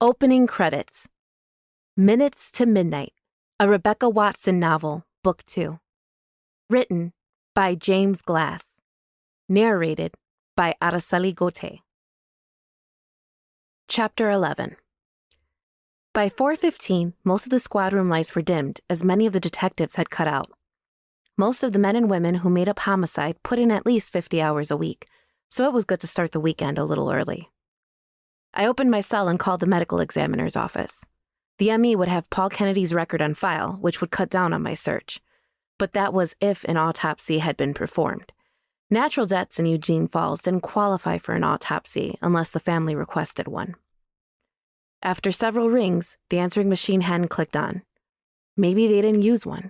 Opening credits. Minutes to Midnight, a Rebecca Watson novel, Book 2. Written by James Glass. Narrated by Araceli Gauthier. Chapter 11. By 4:15, most of the squad room lights were dimmed, as many of the detectives had cut out. Most of the men and women who made up homicide put in at least 50 hours a week, so it was good to start the weekend a little early. I opened my cell and called the medical examiner's office. The ME would have Paul Kennedy's record on file, which would cut down on my search. But that was if an autopsy had been performed. Natural deaths in Eugene Falls didn't qualify for an autopsy unless the family requested one. After several rings, the answering machine hadn't clicked on. Maybe they didn't use one.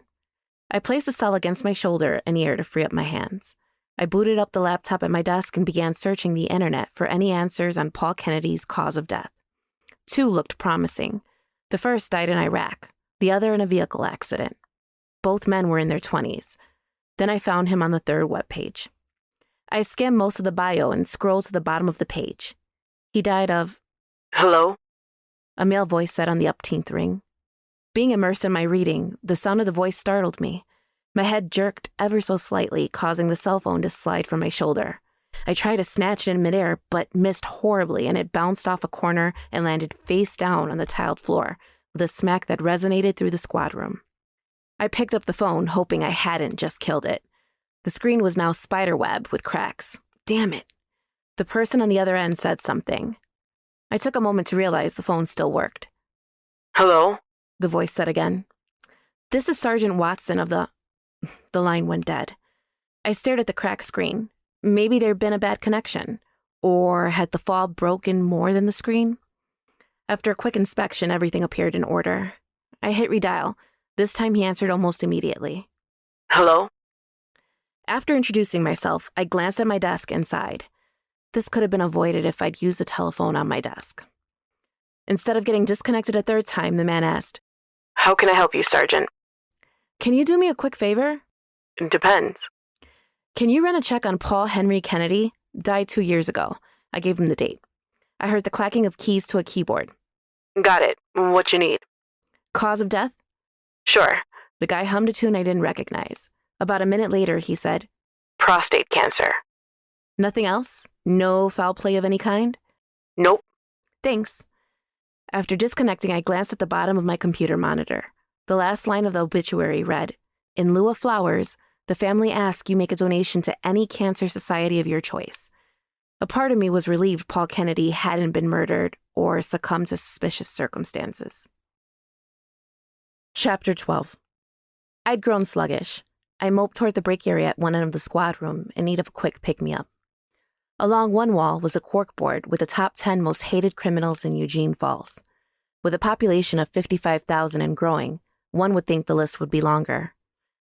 I placed the cell against my shoulder and ear to free up my hands. I booted up the laptop at my desk and began searching the internet for any answers on Paul Kennedy's cause of death. 2 looked promising. The first died in Iraq, the other in a vehicle accident. Both men were in their 20s. Then I found him on the 3rd webpage. I skimmed most of the bio and scrolled to the bottom of the page. He died of... "Hello?" a male voice said on the upteenth ring. Being immersed in my reading, the sound of the voice startled me. My head jerked ever so slightly, causing the cell phone to slide from my shoulder. I tried to snatch it in midair, but missed horribly, and it bounced off a corner and landed face down on the tiled floor, with a smack that resonated through the squad room. I picked up the phone, hoping I hadn't just killed it. The screen was now spiderweb with cracks. Damn it. The person on the other end said something. I took a moment to realize the phone still worked. "Hello?" the voice said again. "This is Sergeant Watson of the..." The line went dead. I stared at the cracked screen. Maybe there'd been a bad connection. Or had the fall broken more than the screen? After a quick inspection, everything appeared in order. I hit redial. This time he answered almost immediately. "Hello?" After introducing myself, I glanced at my desk and sighed. This could have been avoided if I'd used the telephone on my desk. Instead of getting disconnected a 3rd time, the man asked, "How can I help you, Sergeant?" "Can you do me a quick favor?" "Depends." "Can you run a check on Paul Henry Kennedy? Died 2 years ago." I gave him the date. I heard the clacking of keys to a keyboard. "Got it. What you need?" "Cause of death?" "Sure." The guy hummed a tune I didn't recognize. About a minute later, he said, "Prostate cancer." "Nothing else? No foul play of any kind?" "Nope." "Thanks." After disconnecting, I glanced at the bottom of my computer monitor. The last line of the obituary read, "In lieu of flowers, the family asks you make a donation to any cancer society of your choice." A part of me was relieved Paul Kennedy hadn't been murdered or succumbed to suspicious circumstances. Chapter 12. I'd grown sluggish. I moped toward the break area at one end of the squad room in need of a quick pick-me-up. Along one wall was a corkboard with the top 10 most hated criminals in Eugene Falls. With a population of 55,000 and growing, one would think the list would be longer.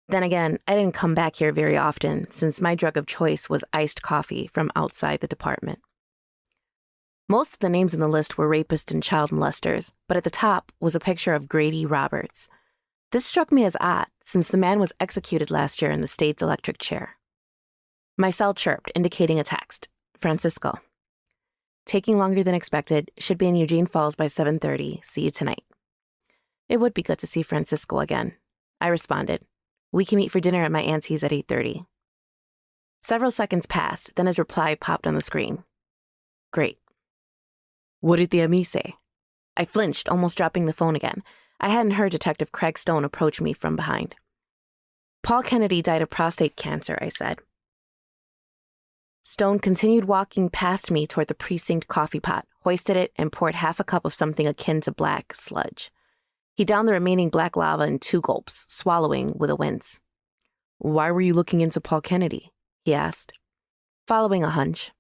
Then again, I didn't come back here very often since my drug of choice was iced coffee from outside the department. Most of the names in the list were rapists and child molesters, but at the top was a picture of Grady Roberts. This struck me as odd, since the man was executed last year in the state's electric chair. My cell chirped, indicating a text. Francisco. Taking longer than expected, should be in Eugene Falls by 7:30. See you tonight. It would be good to see Francisco again. I responded. We can meet for dinner at my auntie's at 8:30. Several seconds passed, then his reply popped on the screen. Great. What did the ME say? I flinched, almost dropping the phone again. I hadn't heard Detective Craig Stone approach me from behind. Paul Kennedy died of prostate cancer, I said. Stone continued walking past me toward the precinct coffee pot, hoisted it, and poured half a cup of something akin to black sludge. He downed the remaining black lava in 2 gulps, swallowing with a wince. Why were you looking into Paul Kennedy? He asked. Following a hunch.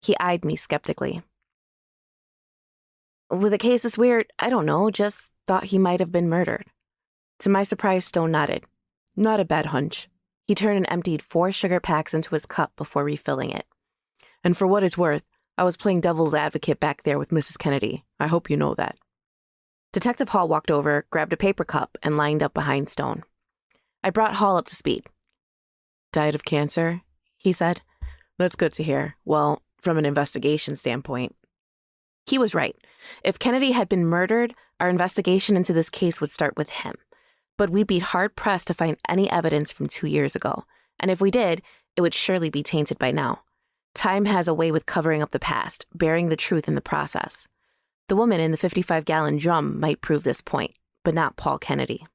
He eyed me skeptically. With a case this weird, I don't know, just thought he might have been murdered. To my surprise, Stone nodded. Not a bad hunch. He turned and emptied 4 sugar packs into his cup before refilling it. And for what it's worth, I was playing devil's advocate back there with Mrs. Kennedy. I hope you know that. Detective Hall walked over, grabbed a paper cup, and lined up behind Stone. I brought Hall up to speed. Died of cancer, he said. That's good to hear. Well, from an investigation standpoint. He was right. If Kennedy had been murdered, our investigation into this case would start with him. But we'd be hard-pressed to find any evidence from 2 years ago. And if we did, it would surely be tainted by now. Time has a way with covering up the past, burying the truth in the process. The woman in the 55-gallon drum might prove this point, but not Paul Kennedy.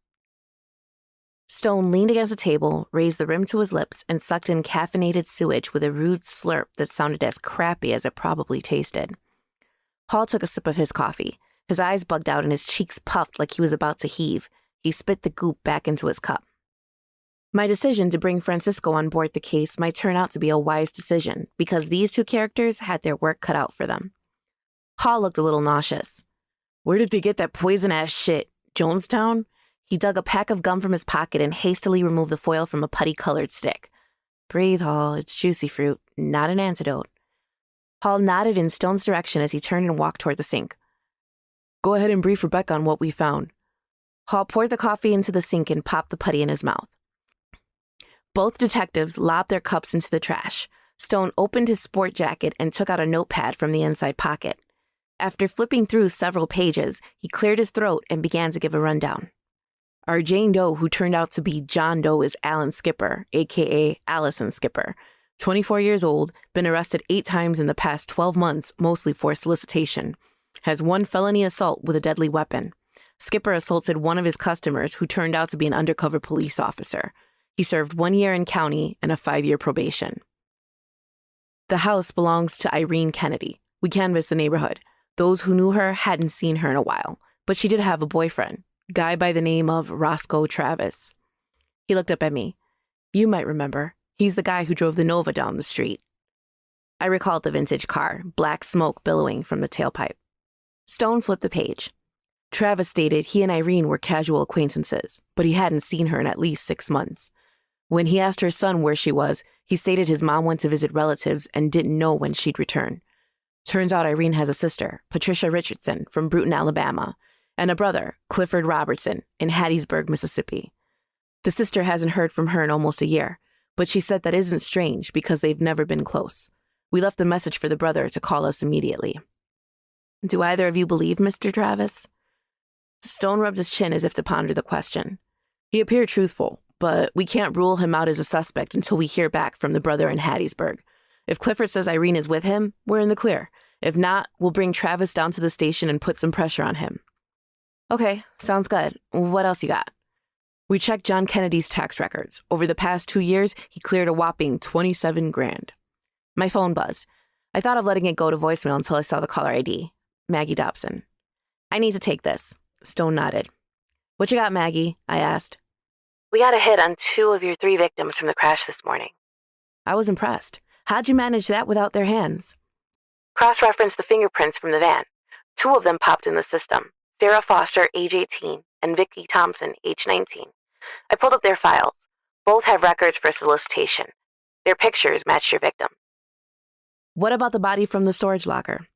Stone leaned against the table, raised the rim to his lips, and sucked in caffeinated sewage with a rude slurp that sounded as crappy as it probably tasted. Hall took a sip of his coffee. His eyes bugged out and his cheeks puffed like he was about to heave. He spit the goop back into his cup. My decision to bring Francisco on board the case might turn out to be a wise decision because these two characters had their work cut out for them. Hall looked a little nauseous. Where did they get that poison-ass shit? Jonestown? He dug a pack of gum from his pocket and hastily removed the foil from a putty-colored stick. Breathe, Hall. It's juicy fruit, not an antidote. Hall nodded in Stone's direction as he turned and walked toward the sink. Go ahead and brief Rebecca on what we found. Hall poured the coffee into the sink and popped the putty in his mouth. Both detectives lobbed their cups into the trash. Stone opened his sport jacket and took out a notepad from the inside pocket. After flipping through several pages, he cleared his throat and began to give a rundown. Our Jane Doe, who turned out to be John Doe, is Alan Skipper, a.k.a. Allison Skipper. 24 years old, been arrested 8 times in the past 12 months, mostly for solicitation. Has 1 felony assault with a deadly weapon. Skipper assaulted one of his customers who turned out to be an undercover police officer. He served 1 year in county and a 5-year probation. The house belongs to Irene Kennedy. We canvassed the neighborhood. Those who knew her hadn't seen her in a while, but she did have a boyfriend, guy by the name of Roscoe Travis. He looked up at me. You might remember. He's the guy who drove the Nova down the street. I recalled the vintage car, black smoke billowing from the tailpipe. Stone flipped the page. Travis stated he and Irene were casual acquaintances, but he hadn't seen her in at least 6 months. When he asked her son where she was, he stated his mom went to visit relatives and didn't know when she'd return. Turns out Irene has a sister, Patricia Richardson, from Bruton, Alabama, and a brother, Clifford Robertson, in Hattiesburg, Mississippi. The sister hasn't heard from her in almost a year, but she said that isn't strange because they've never been close. We left a message for the brother to call us immediately. Do either of you believe Mr. Travis? Stone rubbed his chin as if to ponder the question. He appeared truthful, but we can't rule him out as a suspect until we hear back from the brother in Hattiesburg. If Clifford says Irene is with him, we're in the clear. If not, we'll bring Travis down to the station and put some pressure on him. Okay, sounds good. What else you got? We checked John Kennedy's tax records. Over the past 2 years, he cleared a whopping $27,000. My phone buzzed. I thought of letting it go to voicemail until I saw the caller ID. Maggie Dobson. I need to take this. Stone nodded. What you got, Maggie? I asked. We got a hit on 2 of your 3 victims from the crash this morning. I was impressed. How'd you manage that without their hands? Cross-referenced the fingerprints from the van. 2 of them popped in the system. Sarah Foster, age 18, and Vicki Thompson, age 19. I pulled up their files. Both have records for solicitation. Their pictures match your victim. What about the body from the storage locker?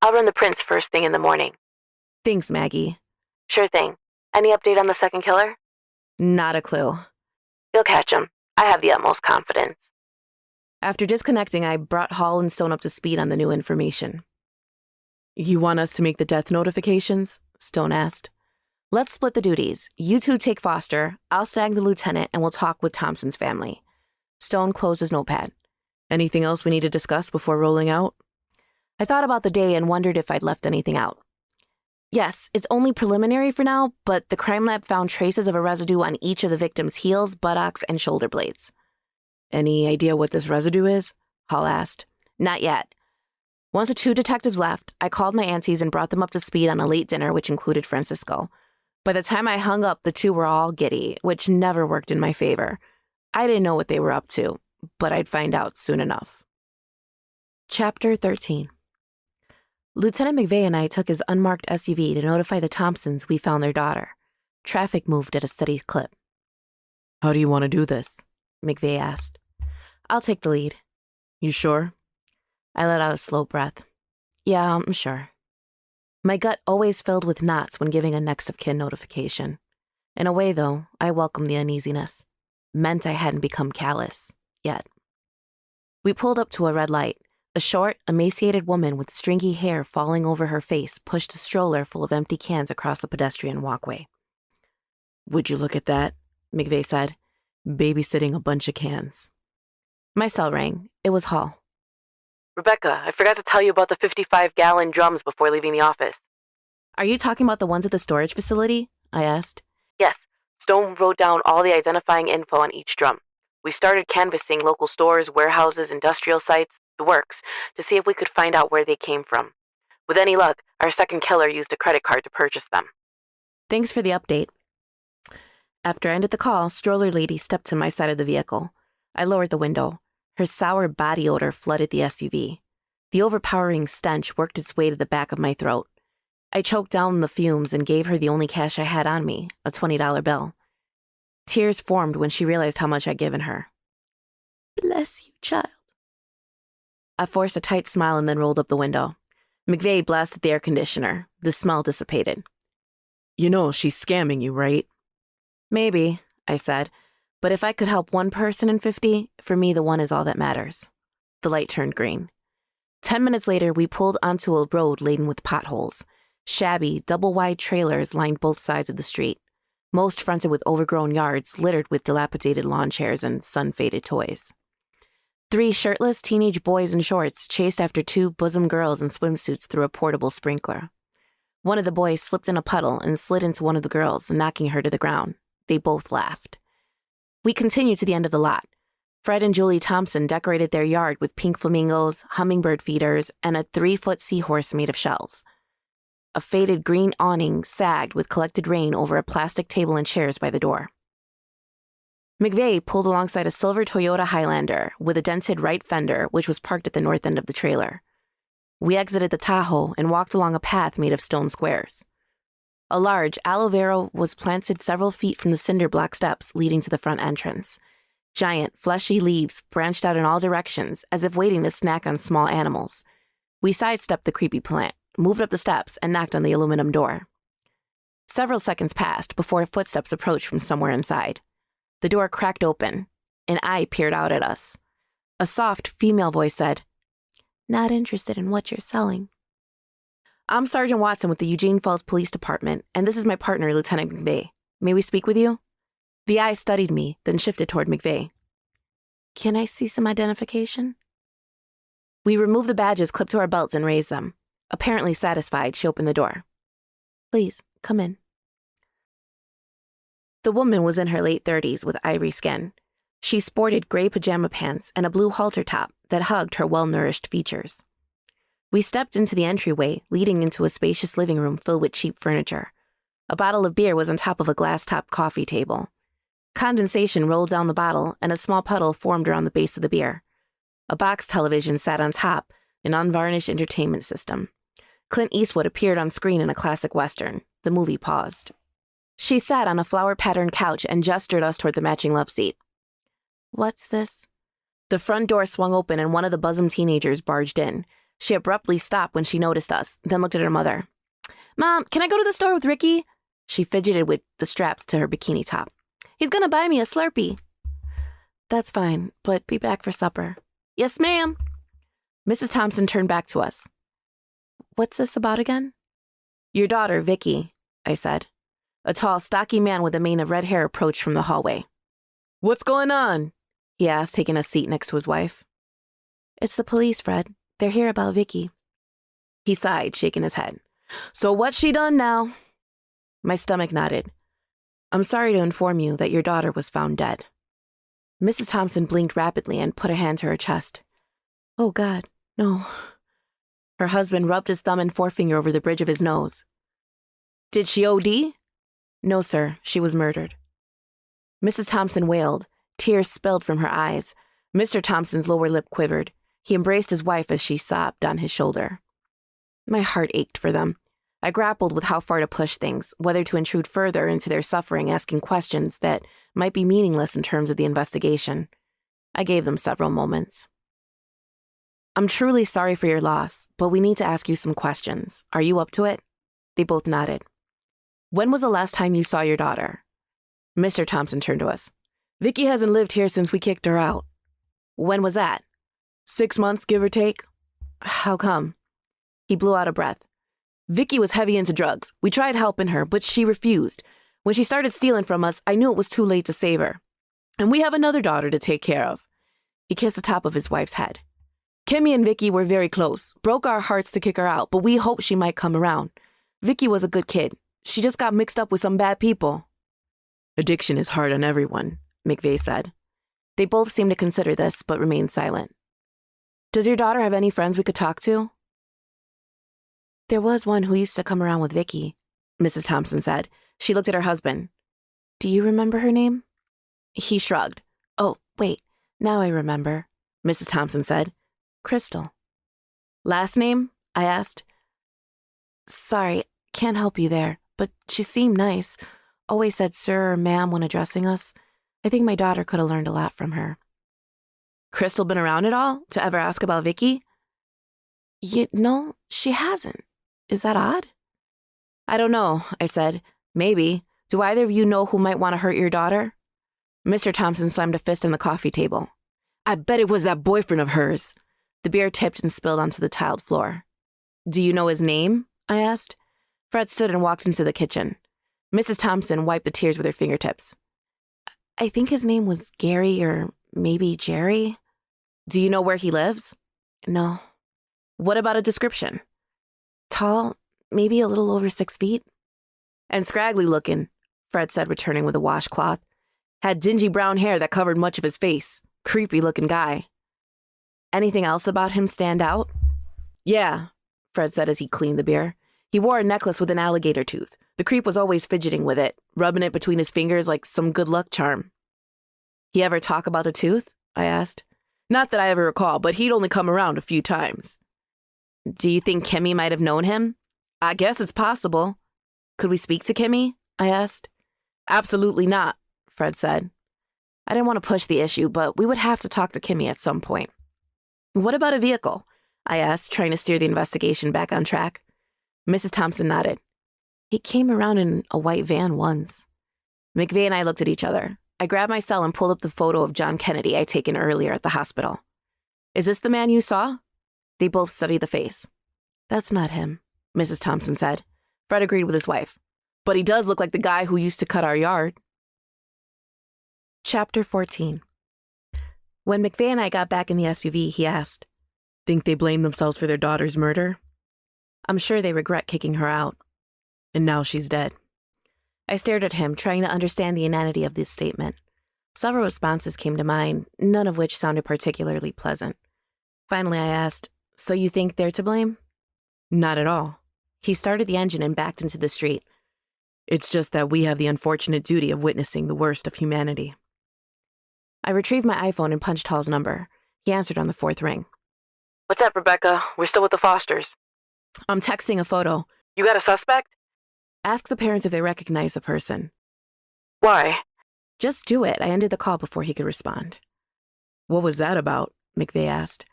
I'll run the prints first thing in the morning. Thanks, Maggie. Sure thing. Any update on the second killer? Not a clue. You'll catch him. I have the utmost confidence. After disconnecting, I brought Hall and Stone up to speed on the new information. You want us to make the death notifications? Stone asked. Let's split the duties. You 2 take Foster, I'll snag the lieutenant, and we'll talk with Thompson's family. Stone closed his notepad. Anything else we need to discuss before rolling out? I thought about the day and wondered if I'd left anything out. Yes, it's only preliminary for now, but the crime lab found traces of a residue on each of the victims' heels, buttocks, and shoulder blades. Any idea what this residue is? Hall asked. Not yet. Once the 2 detectives left, I called my aunties and brought them up to speed on a late dinner which included Francisco. By the time I hung up, the 2 were all giddy, which never worked in my favor. I didn't know what they were up to, but I'd find out soon enough. Chapter 13. Lieutenant McVeigh and I took his unmarked SUV to notify the Thompsons we found their daughter. Traffic moved at a steady clip. How do you want to do this? McVeigh asked. I'll take the lead. You sure? I let out a slow breath. Yeah, I'm sure. My gut always filled with knots when giving a next of kin notification. In a way, though, I welcomed the uneasiness. Meant I hadn't become callous. Yet. We pulled up to a red light. A short, emaciated woman with stringy hair falling over her face pushed a stroller full of empty cans across the pedestrian walkway. "Would you look at that?" McVeigh said, babysitting a bunch of cans. My cell rang. It was Hall. "Rebecca, I forgot to tell you about the 55-gallon drums before leaving the office." "Are you talking about the ones at the storage facility?" I asked. "Yes, Stone wrote down all the identifying info on each drum. We started canvassing local stores, warehouses, industrial sites, the works, to see if we could find out where they came from. With any luck, our second killer used a credit card to purchase them." "Thanks for the update." After I ended the call, Stroller Lady stepped to my side of the vehicle. I lowered the window. Her sour body odor flooded the SUV. The overpowering stench worked its way to the back of my throat. I choked down the fumes and gave her the only cash I had on me, a $20 bill. Tears formed when she realized how much I'd given her. "Bless you, child." I forced a tight smile and then rolled up the window. McVeigh blasted the air conditioner. The smell dissipated. "You know she's scamming you, right?" "Maybe," I said. "But if I could help one person in 50, for me the one is all that matters." The light turned green. 10 minutes later, we pulled onto a road laden with potholes. Shabby, double-wide trailers lined both sides of the street. Most fronted with overgrown yards littered with dilapidated lawn chairs and sun-faded toys. 3 shirtless teenage boys in shorts chased after 2 bosom girls in swimsuits through a portable sprinkler. One of the boys slipped in a puddle and slid into one of the girls, knocking her to the ground. They both laughed. We continued to the end of the lot. Fred and Julie Thompson decorated their yard with pink flamingos, hummingbird feeders, and a 3-foot seahorse made of shelves. A faded green awning sagged with collected rain over a plastic table and chairs by the door. McVeigh pulled alongside a silver Toyota Highlander with a dented right fender, which was parked at the north end of the trailer. We exited the Tahoe and walked along a path made of stone squares. A large aloe vera was planted several feet from the cinder block steps leading to the front entrance. Giant, fleshy leaves branched out in all directions, as if waiting to snack on small animals. We sidestepped the creepy plant, moved up the steps, and knocked on the aluminum door. Several seconds passed before footsteps approached from somewhere inside. The door cracked open. An eye peered out at us. A soft female voice said, "Not interested in what you're selling." "I'm Sergeant Watson with the Eugene Falls Police Department, and this is my partner, Lieutenant McVeigh. May we speak with you?" The eye studied me, then shifted toward McVeigh. "Can I see some identification?" We removed the badges clipped to our belts and raised them. Apparently satisfied, she opened the door. "Please, come in." The woman was in her late 30s with ivory skin. She sported gray pajama pants and a blue halter top that hugged her well-nourished features. We stepped into the entryway, leading into a spacious living room filled with cheap furniture. A bottle of beer was on top of a glass-topped coffee table. Condensation rolled down the bottle, and a small puddle formed around the base of the beer. A box television sat on top, an unvarnished entertainment system. Clint Eastwood appeared on screen in a classic Western. The movie paused. She sat on a flower-patterned couch and gestured us toward the matching love seat. "What's this?" The front door swung open and one of the bosom teenagers barged in. She abruptly stopped when she noticed us, then looked at her mother. "Mom, can I go to the store with Ricky?" She fidgeted with the straps to her bikini top. "He's gonna buy me a Slurpee." "That's fine, but be back for supper." "Yes, ma'am." Mrs. Thompson turned back to us. "What's this about again?" "Your daughter, Vicky," I said. A tall, stocky man with a mane of red hair approached from the hallway. "What's going on?" he asked, taking a seat next to his wife. "It's the police, Fred. They're here about Vicky." He sighed, shaking his head. "So what's she done now?" My stomach nodded. "I'm sorry to inform you that your daughter was found dead." Mrs. Thompson blinked rapidly and put a hand to her chest. "Oh, God, no." Her husband rubbed his thumb and forefinger over the bridge of his nose. "Did she OD?" "No, sir. She was murdered." Mrs. Thompson wailed. Tears spilled from her eyes. Mr. Thompson's lower lip quivered. He embraced his wife as she sobbed on his shoulder. My heart ached for them. I grappled with how far to push things, whether to intrude further into their suffering, asking questions that might be meaningless in terms of the investigation. I gave them several moments. "I'm truly sorry for your loss, but we need to ask you some questions. Are you up to it?" They both nodded. "When was the last time you saw your daughter?" Mr. Thompson turned to us. "Vicky hasn't lived here since we kicked her out." "When was that?" 6 months, give or take." How come? He blew out a breath. Vicky was heavy into drugs. We tried helping her, but she refused. When she started stealing from us, I knew it was too late to save her. And we have another daughter to take care of. He kissed the top of his wife's head. Kimmy and Vicky were very close. Broke our hearts to kick her out, but we hoped she might come around. Vicky was a good kid. She just got mixed up with some bad people. Addiction is hard on everyone, McVeigh said. They both seemed to consider this, but remained silent. Does your daughter have any friends we could talk to? There was one who used to come around with Vicky, Mrs. Thompson said. She looked at her husband. Do you remember her name? He shrugged. Oh, wait, now I remember, Mrs. Thompson said. Crystal. Last name? I asked. Sorry, can't help you there, but she seemed nice. Always said sir or ma'am when addressing us. I think my daughter could have learned a lot from her. Crystal been around at all to ever ask about Vicky? No, she hasn't. Is that odd? I don't know, I said. Maybe. Do either of you know who might want to hurt your daughter? Mr. Thompson slammed a fist on the coffee table. I bet it was that boyfriend of hers. The beer tipped and spilled onto the tiled floor. Do you know his name? I asked. Fred stood and walked into the kitchen. Mrs. Thompson wiped the tears with her fingertips. I think his name was Gary or maybe Jerry. Do you know where he lives? No. What about a description? Tall, maybe a little over 6 feet. And scraggly looking, Fred said, returning with a washcloth. Had dingy brown hair that covered much of his face. Creepy looking guy. Anything else about him stand out? Yeah, Fred said as he cleaned the beer. He wore a necklace with an alligator tooth. The creep was always fidgeting with it, rubbing it between his fingers like some good luck charm. He ever talk about the tooth? I asked. Not that I ever recall, but he'd only come around a few times. Do you think Kimmy might have known him? I guess it's possible. Could we speak to Kimmy? I asked. Absolutely not, Fred said. I didn't want to push the issue, but we would have to talk to Kimmy at some point. What about a vehicle? I asked, trying to steer the investigation back on track. Mrs. Thompson nodded. He came around in a white van once. McVeigh and I looked at each other. I grabbed my cell and pulled up the photo of John Kennedy I'd taken earlier at the hospital. Is this the man you saw? They both studied the face. That's not him, Mrs. Thompson said. Fred agreed with his wife. But he does look like the guy who used to cut our yard. Chapter 14. When McVeigh and I got back in the SUV, he asked, Think they blame themselves for their daughter's murder? I'm sure they regret kicking her out. And now she's dead. I stared at him, trying to understand the inanity of this statement. Several responses came to mind, none of which sounded particularly pleasant. Finally, I asked, So you think they're to blame? Not at all. He started the engine and backed into the street. It's just that we have the unfortunate duty of witnessing the worst of humanity. I retrieved my iPhone and punched Hall's number. He answered on the 4th ring. What's up, Rebecca? We're still with the Fosters. I'm texting a photo. You got a suspect? Ask the parents if they recognize the person. Why? Just do it. I ended the call before he could respond. What was that about? McVeigh asked.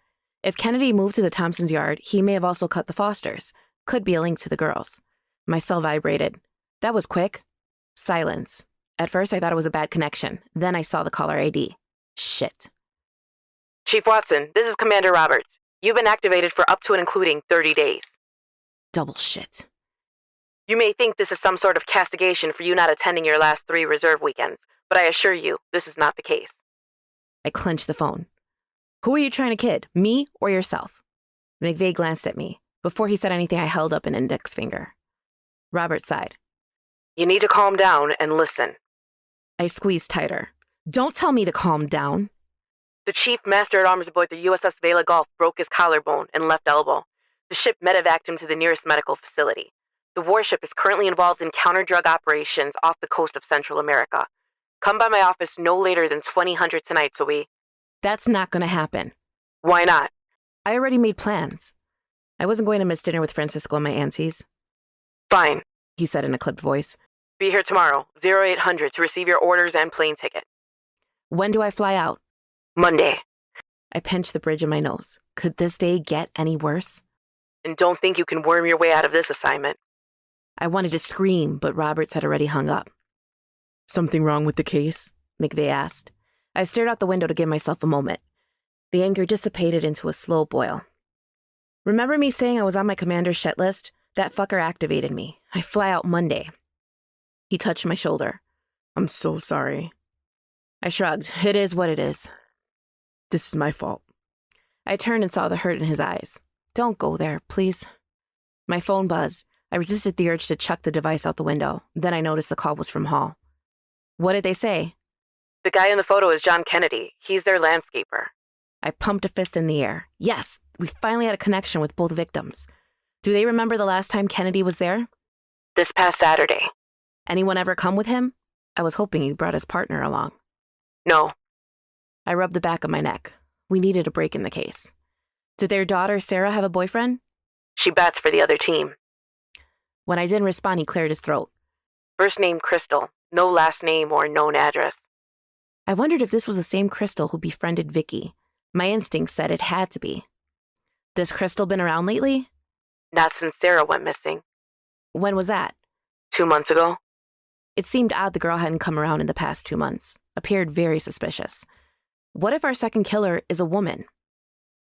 If Kennedy moved to the Thompsons' yard, he may have also cut the Fosters. Could be a link to the girls. My cell vibrated. That was quick. Silence. At first, I thought it was a bad connection. Then I saw the caller ID. Shit. Chief Watson, this is Commander Roberts. You've been activated for up to and including 30 days. Double shit. You may think this is some sort of castigation for you not attending your last 3 reserve weekends, but I assure you, this is not the case. I clenched the phone. Who are you trying to kid, me or yourself? McVeigh glanced at me. Before he said anything, I held up an index finger. Robert sighed. You need to calm down and listen. I squeezed tighter. Don't tell me to calm down. The chief master-at-arms aboard the USS Vella Gulf broke his collarbone and left elbow. The ship medevaced him to the nearest medical facility. The warship is currently involved in counter-drug operations off the coast of Central America. Come by my office no later than 2000 tonight so we... That's not going to happen. Why not? I already made plans. I wasn't going to miss dinner with Francisco and my aunties. Fine, he said in a clipped voice. Be here tomorrow, 0800, to receive your orders and plane ticket. When do I fly out? Monday. I pinched the bridge of my nose. Could this day get any worse? And don't think you can worm your way out of this assignment. I wanted to scream, but Roberts had already hung up. Something wrong with the case? McVeigh asked. I stared out the window to give myself a moment. The anger dissipated into a slow boil. Remember me saying I was on my commander's shit list? That fucker activated me. I fly out Monday. He touched my shoulder. I'm so sorry. I shrugged. It is what it is. This is my fault. I turned and saw the hurt in his eyes. Don't go there, please. My phone buzzed. I resisted the urge to chuck the device out the window. Then I noticed the call was from Hall. What did they say? The guy in the photo is John Kennedy. He's their landscaper. I pumped a fist in the air. Yes, we finally had a connection with both victims. Do they remember the last time Kennedy was there? This past Saturday. Anyone ever come with him? I was hoping he brought his partner along. No. I rubbed the back of my neck. We needed a break in the case. Did their daughter, Sarah, have a boyfriend? She bats for the other team. When I didn't respond, he cleared his throat. First name Crystal. No last name or known address. I wondered if this was the same Crystal who befriended Vicky. My instinct said it had to be. This Crystal been around lately? Not since Sarah went missing. When was that? 2 months ago. It seemed odd the girl hadn't come around in the past 2 months. Appeared very suspicious. What if our second killer is a woman?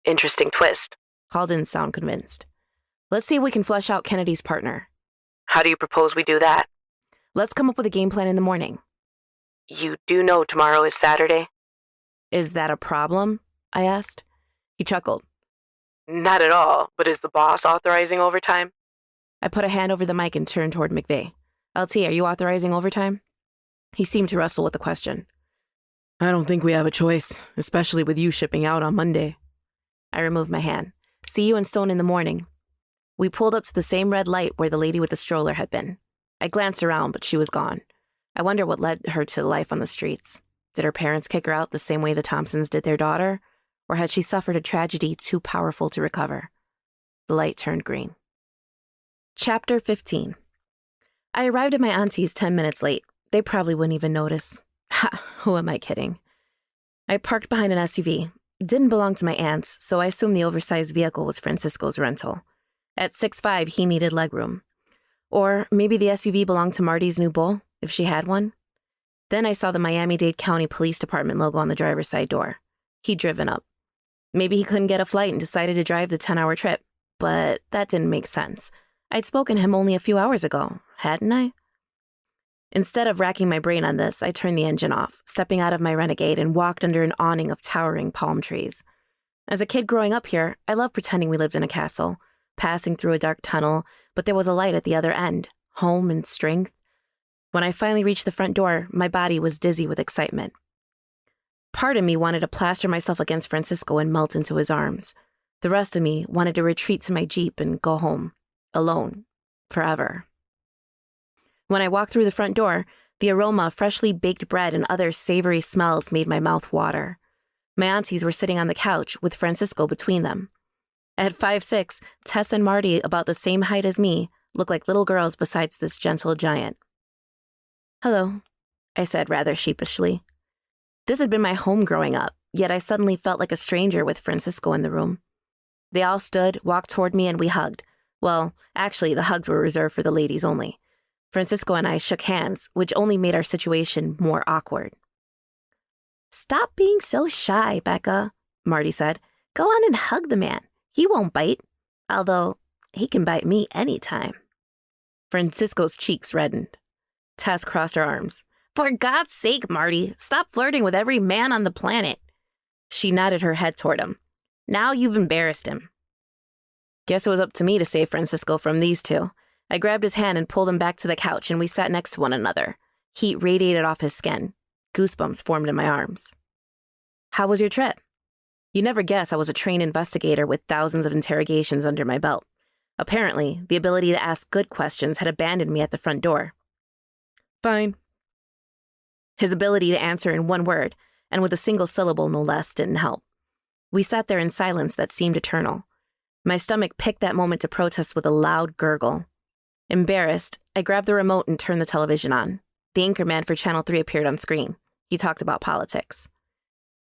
Interesting twist. Hall didn't sound convinced. Let's see if we can flesh out Kennedy's partner. How do you propose we do that? Let's come up with a game plan in the morning. You do know tomorrow is Saturday? Is that a problem? I asked. He chuckled. Not at all, but is the boss authorizing overtime? I put a hand over the mic and turned toward McVeigh. LT, are you authorizing overtime? He seemed to wrestle with the question. I don't think we have a choice, especially with you shipping out on Monday. I removed my hand. See you in Stone in the morning. We pulled up to the same red light where the lady with the stroller had been. I glanced around, but she was gone. I wonder what led her to life on the streets. Did her parents kick her out the same way the Thompsons did their daughter? Or had she suffered a tragedy too powerful to recover? The light turned green. Chapter 15. I arrived at my auntie's 10 minutes late. They probably wouldn't even notice. Ha, who am I kidding? I parked behind an SUV. It didn't belong to my aunt's, so I assumed the oversized vehicle was Francisco's rental. At 6'5", he needed legroom. Or maybe the SUV belonged to Marty's new bull, if she had one. Then I saw the Miami-Dade County Police Department logo on the driver's side door. He'd driven up. Maybe he couldn't get a flight and decided to drive the 10-hour trip, but that didn't make sense. I'd spoken to him only a few hours ago, hadn't I? Instead of racking my brain on this, I turned the engine off, stepping out of my Renegade and walked under an awning of towering palm trees. As a kid growing up here, I loved pretending we lived in a castle, passing through a dark tunnel, but there was a light at the other end, home and strength. When I finally reached the front door, my body was dizzy with excitement. Part of me wanted to plaster myself against Francisco and melt into his arms. The rest of me wanted to retreat to my Jeep and go home, alone, forever. When I walked through the front door, the aroma of freshly baked bread and other savory smells made my mouth water. My aunties were sitting on the couch with Francisco between them. At 5'6", Tess and Marty, about the same height as me, looked like little girls beside this gentle giant. Hello, I said rather sheepishly. This had been my home growing up, yet I suddenly felt like a stranger with Francisco in the room. They all stood, walked toward me, and we hugged. Well, actually, the hugs were reserved for the ladies only. Francisco and I shook hands, which only made our situation more awkward. Stop being so shy, Becca, Marty said. Go on and hug the man. He won't bite, although he can bite me anytime. Francisco's cheeks reddened. Tess crossed her arms. For God's sake, Marty, stop flirting with every man on the planet. She nodded her head toward him. Now you've embarrassed him. Guess it was up to me to save Francisco from these two. I grabbed his hand and pulled him back to the couch, and we sat next to one another. Heat radiated off his skin. Goosebumps formed in my arms. How was your trip? You never guess I was a trained investigator with thousands of interrogations under my belt. Apparently, the ability to ask good questions had abandoned me at the front door. Fine. His ability to answer in one word, and with a single syllable no less, didn't help. We sat there in silence that seemed eternal. My stomach picked that moment to protest with a loud gurgle. Embarrassed, I grabbed the remote and turned the television on. The anchorman for Channel 3 appeared on screen. He talked about politics.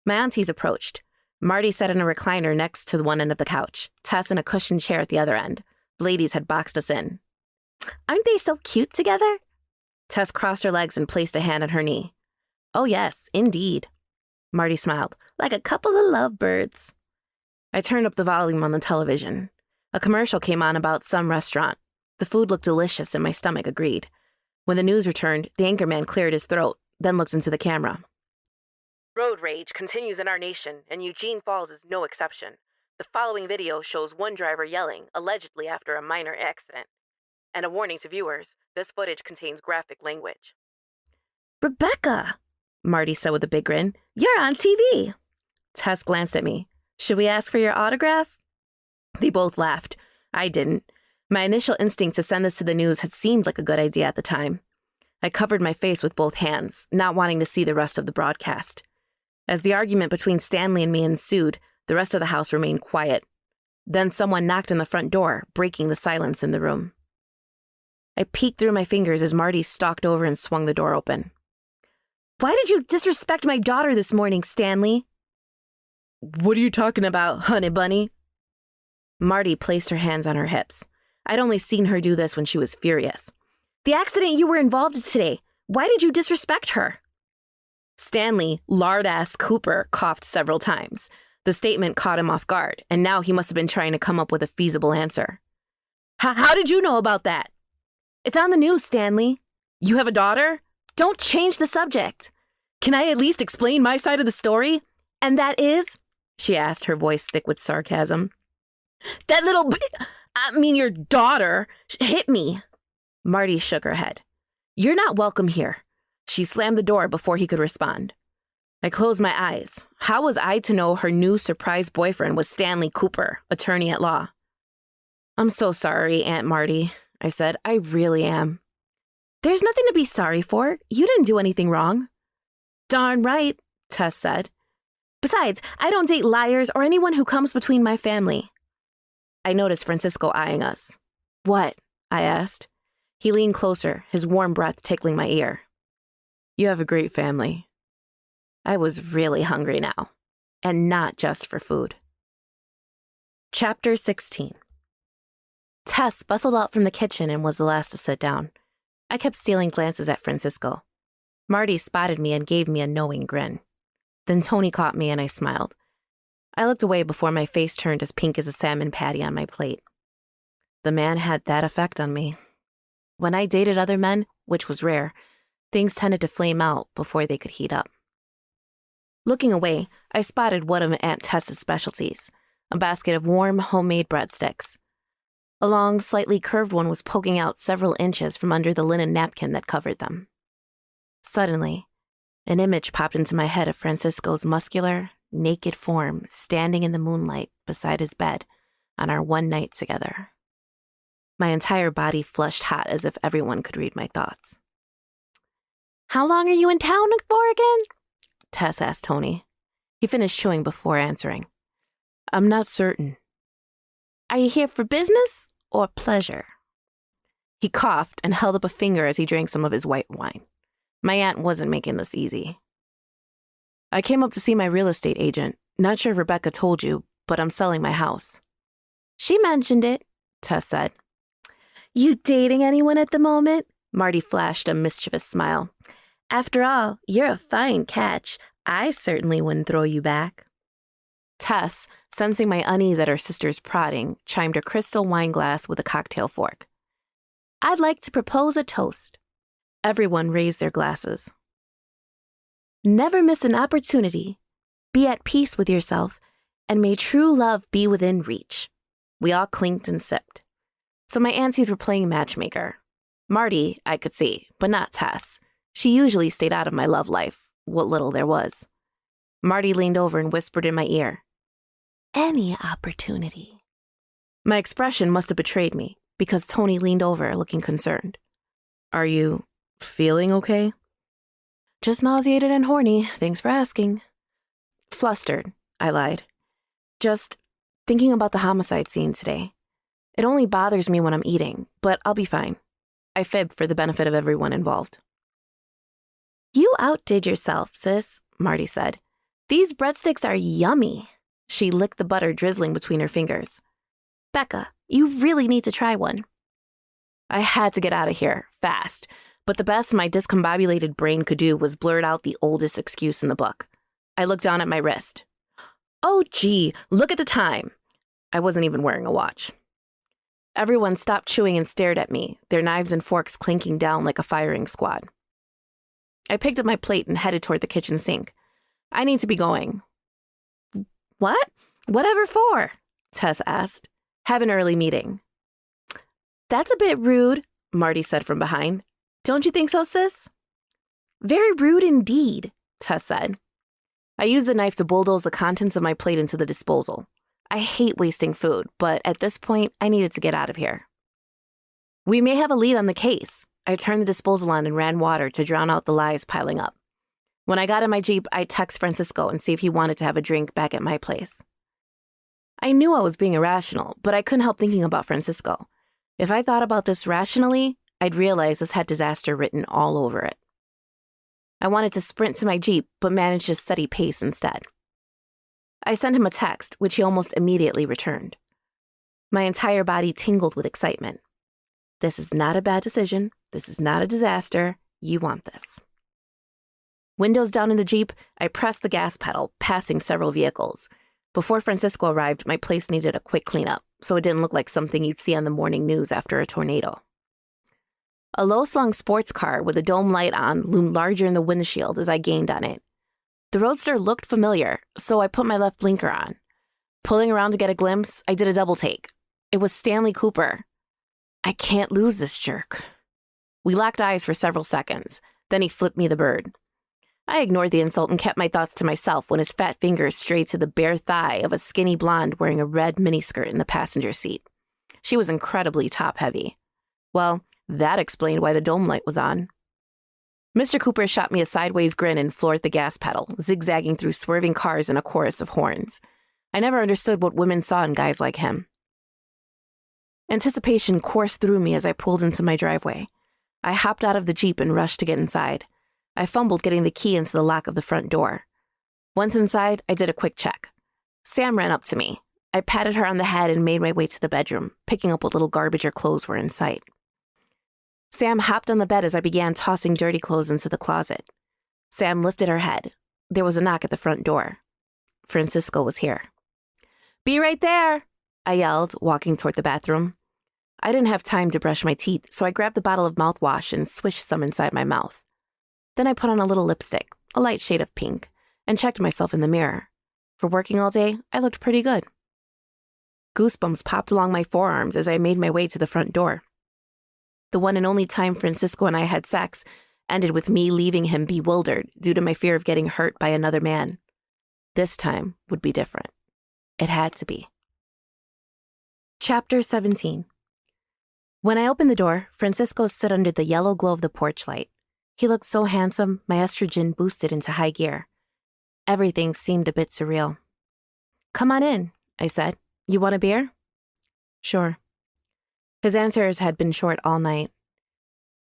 My aunties approached. Marty sat in a recliner next to one end of the couch, Tess in a cushioned chair at the other end. The ladies had boxed us in. Aren't they so cute together? Tess crossed her legs and placed a hand on her knee. Oh yes, indeed. Marty smiled. Like a couple of lovebirds. I turned up the volume on the television. A commercial came on about some restaurant. The food looked delicious and my stomach agreed. When the news returned, the anchorman cleared his throat, then looked into the camera. Road rage continues in our nation, and Eugene Falls is no exception. The following video shows one driver yelling, allegedly after a minor accident. And a warning to viewers, this footage contains graphic language. Rebecca, Marty said with a big grin, you're on TV. Tess glanced at me. Should we ask for your autograph? They both laughed. I didn't. My initial instinct to send this to the news had seemed like a good idea at the time. I covered my face with both hands, not wanting to see the rest of the broadcast. As the argument between Stanley and me ensued, the rest of the house remained quiet. Then someone knocked on the front door, breaking the silence in the room. I peeked through my fingers as Marty stalked over and swung the door open. Why did you disrespect my daughter this morning, Stanley? What are you talking about, honey bunny? Marty placed her hands on her hips. I'd only seen her do this when she was furious. The accident you were involved in today. Why did you disrespect her? Stanley, lard-ass Cooper, coughed several times. The statement caught him off guard, and now he must have been trying to come up with a feasible answer. How did you know about that? It's on the news, Stanley. You have a daughter? Don't change the subject. Can I at least explain my side of the story? And that is? She asked, her voice thick with sarcasm. That your daughter hit me. Marty shook her head. You're not welcome here. She slammed the door before he could respond. I closed my eyes. How was I to know her new surprise boyfriend was Stanley Cooper, attorney at law? I'm so sorry, Aunt Marty, I said. I really am. There's nothing to be sorry for. You didn't do anything wrong. Darn right, Tess said. Besides, I don't date liars or anyone who comes between my family. I noticed Francisco eyeing us. What? I asked. He leaned closer, his warm breath tickling my ear. You have a great family. I was really hungry now, and not just for food. Chapter 16. Tess bustled out from the kitchen and was the last to sit down. I kept stealing glances at Francisco. Marty spotted me and gave me a knowing grin. Then Tony caught me and I smiled. I looked away before my face turned as pink as a salmon patty on my plate. The man had that effect on me. When I dated other men, which was rare, things tended to flame out before they could heat up. Looking away, I spotted one of Aunt Tess's specialties, a basket of warm, homemade breadsticks. A long, slightly curved one was poking out several inches from under the linen napkin that covered them. Suddenly, an image popped into my head of Francisco's muscular, naked form standing in the moonlight beside his bed on our one night together. My entire body flushed hot as if everyone could read my thoughts. How long are you in town for again? Tess asked Tony. He finished chewing before answering. I'm not certain. Are you here for business or pleasure? He coughed and held up a finger as he drank some of his white wine. My aunt wasn't making this easy. I came up to see my real estate agent. Not sure if Rebecca told you, but I'm selling my house. She mentioned it, Tess said. You dating anyone at the moment? Marty flashed a mischievous smile. After all, you're a fine catch. I certainly wouldn't throw you back. Tess, sensing my unease at her sister's prodding, chimed her crystal wine glass with a cocktail fork. I'd like to propose a toast. Everyone raised their glasses. Never miss an opportunity. Be at peace with yourself, and may true love be within reach. We all clinked and sipped. So my aunties were playing matchmaker. Marty, I could see, but not Tess. She usually stayed out of my love life, what little there was. Marty leaned over and whispered in my ear, Any opportunity. My expression must have betrayed me, because Tony leaned over looking concerned. Are you feeling okay? Just nauseated and horny, thanks for asking. Flustered, I lied. Just thinking about the homicide scene today. It only bothers me when I'm eating, but I'll be fine. I fibbed for the benefit of everyone involved. You outdid yourself, sis, Marty said. These breadsticks are yummy. She licked the butter drizzling between her fingers. Becca, you really need to try one. I had to get out of here, fast, but the best my discombobulated brain could do was blurt out the oldest excuse in the book. I looked down at my wrist. Oh, gee, look at the time. I wasn't even wearing a watch. Everyone stopped chewing and stared at me, their knives and forks clinking down like a firing squad. I picked up my plate and headed toward the kitchen sink. I need to be going. What? Whatever for? Tess asked. Have an early meeting. That's a bit rude, Marty said from behind. Don't you think so, sis? Very rude indeed, Tess said. I used a knife to bulldoze the contents of my plate into the disposal. I hate wasting food, but at this point, I needed to get out of here. We may have a lead on the case. I turned the disposal on and ran water to drown out the lies piling up. When I got in my Jeep, I texted Francisco and see if he wanted to have a drink back at my place. I knew I was being irrational, but I couldn't help thinking about Francisco. If I thought about this rationally, I'd realize this had disaster written all over it. I wanted to sprint to my Jeep, but managed a steady pace instead. I sent him a text, which he almost immediately returned. My entire body tingled with excitement. This is not a bad decision. This is not a disaster. You want this. Windows down in the Jeep, I pressed the gas pedal, passing several vehicles. Before Francisco arrived, my place needed a quick cleanup, so it didn't look like something you'd see on the morning news after a tornado. A low-slung sports car with a dome light on loomed larger in the windshield as I gained on it. The roadster looked familiar, so I put my left blinker on. Pulling around to get a glimpse, I did a double take. It was Stanley Cooper. I can't lose this jerk. We locked eyes for several seconds. Then he flipped me the bird. I ignored the insult and kept my thoughts to myself when his fat fingers strayed to the bare thigh of a skinny blonde wearing a red miniskirt in the passenger seat. She was incredibly top-heavy. Well, that explained why the dome light was on. Mr. Cooper shot me a sideways grin and floored the gas pedal, zigzagging through swerving cars and a chorus of horns. I never understood what women saw in guys like him. Anticipation coursed through me as I pulled into my driveway. I hopped out of the Jeep and rushed to get inside. I fumbled getting the key into the lock of the front door. Once inside, I did a quick check. Sam ran up to me. I patted her on the head and made my way to the bedroom, picking up what little garbage or clothes were in sight. Sam hopped on the bed as I began tossing dirty clothes into the closet. Sam lifted her head. There was a knock at the front door. Francisco was here. "Be right there," I yelled, walking toward the bathroom. I didn't have time to brush my teeth, so I grabbed the bottle of mouthwash and swished some inside my mouth. Then I put on a little lipstick, a light shade of pink, and checked myself in the mirror. For working all day, I looked pretty good. Goosebumps popped along my forearms as I made my way to the front door. The one and only time Francisco and I had sex ended with me leaving him bewildered due to my fear of getting hurt by another man. This time would be different. It had to be. Chapter 17. When I opened the door, Francisco stood under the yellow glow of the porch light. He looked so handsome, my estrogen boosted into high gear. Everything seemed a bit surreal. "Come on in," I said. "You want a beer?" "Sure." His answers had been short all night.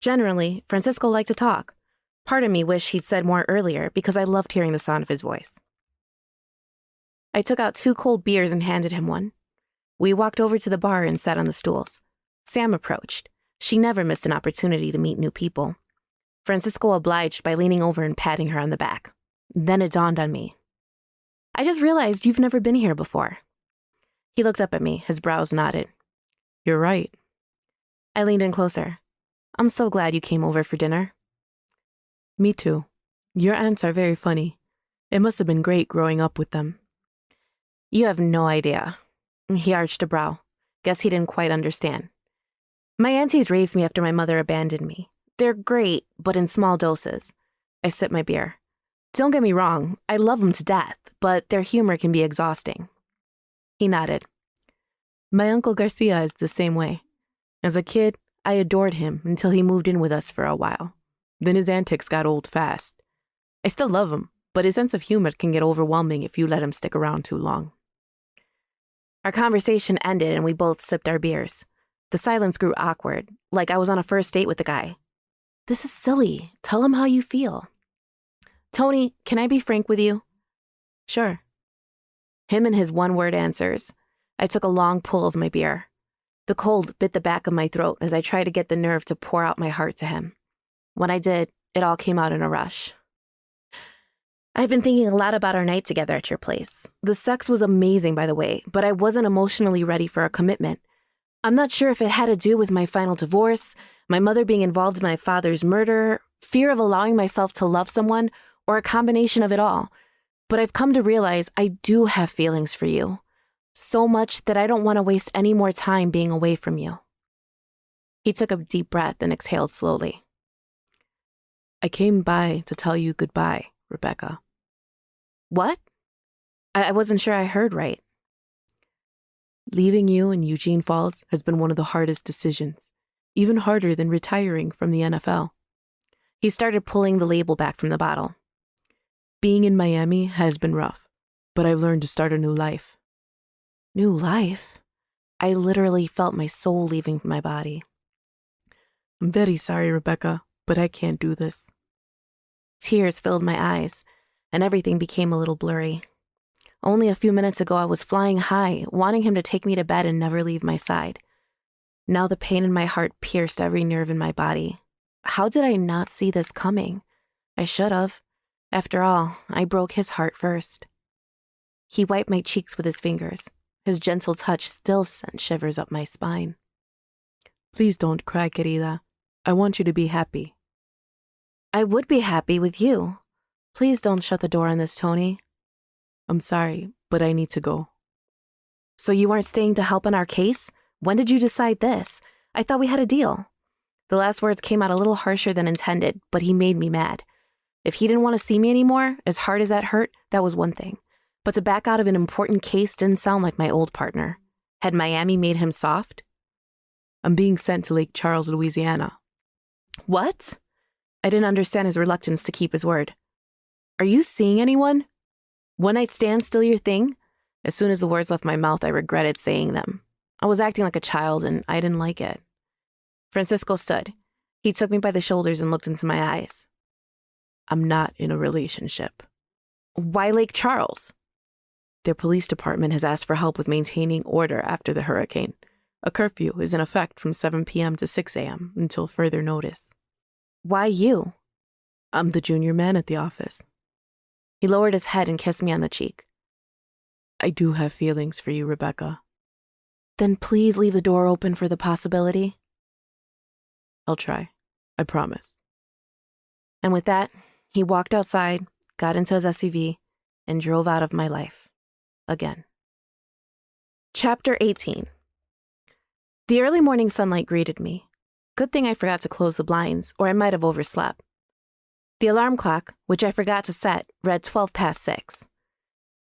Generally, Francisco liked to talk. Part of me wished he'd said more earlier because I loved hearing the sound of his voice. I took out 2 cold beers and handed him one. We walked over to the bar and sat on the stools. Sam approached. She never missed an opportunity to meet new people. Francisco obliged by leaning over and patting her on the back. Then it dawned on me. "I just realized you've never been here before." He looked up at me, his brows knotted. "You're right." I leaned in closer. "I'm so glad you came over for dinner." "Me too. Your aunts are very funny. It must have been great growing up with them." "You have no idea." He arched a brow. Guess he didn't quite understand. "My aunties raised me after my mother abandoned me. They're great, but in small doses." I sipped my beer. "Don't get me wrong, I love them to death, but their humor can be exhausting." He nodded. "My Uncle Garcia is the same way. As a kid, I adored him until he moved in with us for a while. Then his antics got old fast. I still love him, but his sense of humor can get overwhelming if you let him stick around too long." Our conversation ended and we both sipped our beers. The silence grew awkward, like I was on a first date with the guy. "This is silly. Tell him how you feel." "Tony, can I be frank with you?" "Sure." Him and his one-word answers. I took a long pull of my beer. The cold bit the back of my throat as I tried to get the nerve to pour out my heart to him. When I did, it all came out in a rush. "I've been thinking a lot about our night together at your place. The sex was amazing, by the way, but I wasn't emotionally ready for a commitment. I'm not sure if it had to do with my final divorce, my mother being involved in my father's murder, fear of allowing myself to love someone, or a combination of it all. But I've come to realize I do have feelings for you. So much that I don't want to waste any more time being away from you. He took a deep breath and exhaled slowly. I came by to tell you goodbye, Rebecca. What? I wasn't sure I heard right. Leaving you in Eugene Falls has been one of the hardest decisions, even harder than retiring from the NFL. He started pulling the label back from the bottle. Being in Miami has been rough, but I've learned to start a new life. New life? I literally felt my soul leaving my body. I'm very sorry, Rebecca, but I can't do this. Tears filled my eyes, and everything became a little blurry. Only a few minutes ago, I was flying high, wanting him to take me to bed and never leave my side. Now the pain in my heart pierced every nerve in my body. How did I not see this coming? I should have. After all, I broke his heart first. He wiped my cheeks with his fingers. His gentle touch still sent shivers up my spine. Please don't cry, querida. I want you to be happy. I would be happy with you. Please don't shut the door on this, Tony. I'm sorry, but I need to go. So you aren't staying to help on our case? When did you decide this? I thought we had a deal. The last words came out a little harsher than intended, but he made me mad. If he didn't want to see me anymore, as hard as that hurt, that was one thing. But to back out of an important case didn't sound like my old partner. Had Miami made him soft? I'm being sent to Lake Charles, Louisiana. What? I didn't understand his reluctance to keep his word. Are you seeing anyone? One night stand still your thing? As soon as the words left my mouth, I regretted saying them. I was acting like a child, and I didn't like it. Francisco stood. He took me by the shoulders and looked into my eyes. I'm not in a relationship. Why Lake Charles? Their police department has asked for help with maintaining order after the hurricane. A curfew is in effect from 7 p.m. to 6 a.m. until further notice. Why you? I'm the junior man at the office. He lowered his head and kissed me on the cheek. I do have feelings for you, Rebecca. Then please leave the door open for the possibility. I'll try. I promise. And with that, he walked outside, got into his SUV, and drove out of my life. Again. Chapter 18. The early morning sunlight greeted me. Good thing I forgot to close the blinds, or I might have overslept. The alarm clock, which I forgot to set, read 12 past 6.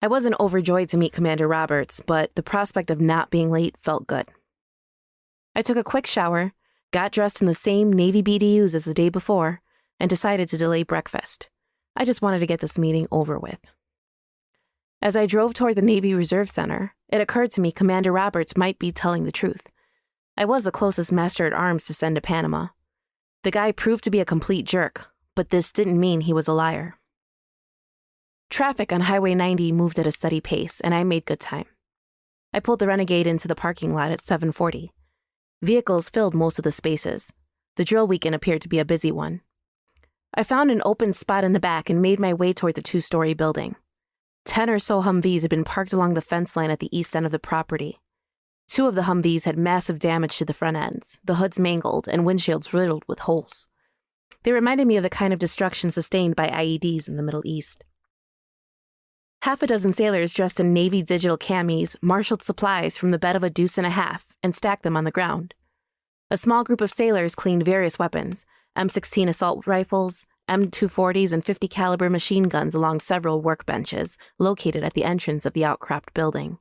I wasn't overjoyed to meet Commander Roberts, but the prospect of not being late felt good. I took a quick shower, got dressed in the same Navy BDUs as the day before, and decided to delay breakfast. I just wanted to get this meeting over with. As I drove toward the Navy Reserve Center, it occurred to me Commander Roberts might be telling the truth. I was the closest master-at-arms to send to Panama. The guy proved to be a complete jerk, but this didn't mean he was a liar. Traffic on Highway 90 moved at a steady pace, and I made good time. I pulled the Renegade into the parking lot at 7:40. Vehicles filled most of the spaces. The drill weekend appeared to be a busy one. I found an open spot in the back and made my way toward the 2-story building. 10 or so Humvees had been parked along the fence line at the east end of the property. 2 of the Humvees had massive damage to the front ends, the hoods mangled, and windshields riddled with holes. They reminded me of the kind of destruction sustained by IEDs in the Middle East. Half a dozen sailors dressed in Navy digital camis marshaled supplies from the bed of a deuce and a half and stacked them on the ground. A small group of sailors cleaned various weapons, M16 assault rifles, M240s, and .50 caliber machine guns along several workbenches located at the entrance of the outcropped building.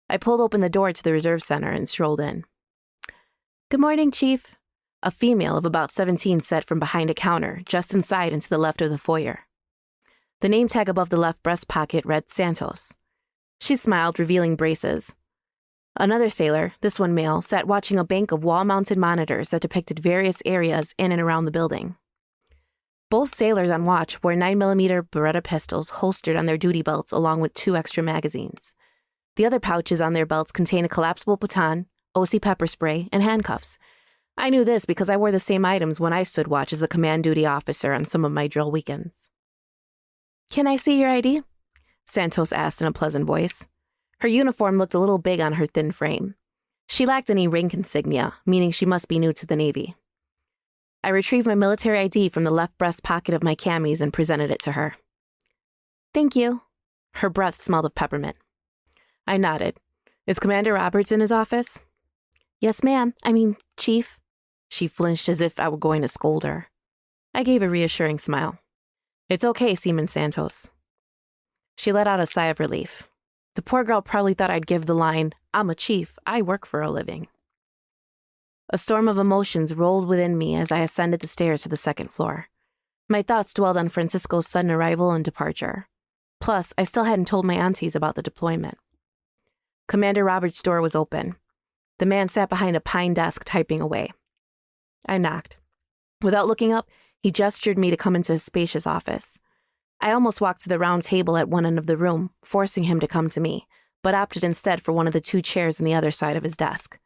I pulled open the door to the reserve center and strolled in. Good morning, Chief. A female of about 17 said from behind a counter, just inside and to the left of the foyer. The name tag above the left breast pocket read Santos. She smiled, revealing braces. Another sailor, this one male, sat watching a bank of wall-mounted monitors that depicted various areas in and around the building. Both sailors on watch wore 9mm Beretta pistols holstered on their duty belts along with 2 extra magazines. The other pouches on their belts contained a collapsible baton, OC pepper spray, and handcuffs. I knew this because I wore the same items when I stood watch as the command duty officer on some of my drill weekends. Can I see your ID? Santos asked in a pleasant voice. Her uniform looked a little big on her thin frame. She lacked any rank insignia, meaning she must be new to the Navy. I retrieved my military ID from the left breast pocket of my camis and presented it to her. "Thank you." Her breath smelled of peppermint. I nodded. "Is Commander Roberts in his office?" "Yes, ma'am. Chief." She flinched as if I were going to scold her. I gave a reassuring smile. "It's okay, Seaman Santos." She let out a sigh of relief. The poor girl probably thought I'd give the line, "I'm a chief, I work for a living." A storm of emotions rolled within me as I ascended the stairs to the second floor. My thoughts dwelled on Francisco's sudden arrival and departure. Plus, I still hadn't told my aunties about the deployment. Commander Roberts' door was open. The man sat behind a pine desk typing away. I knocked. Without looking up, he gestured me to come into his spacious office. I almost walked to the round table at one end of the room, forcing him to come to me, but opted instead for one of the two chairs on the other side of his desk.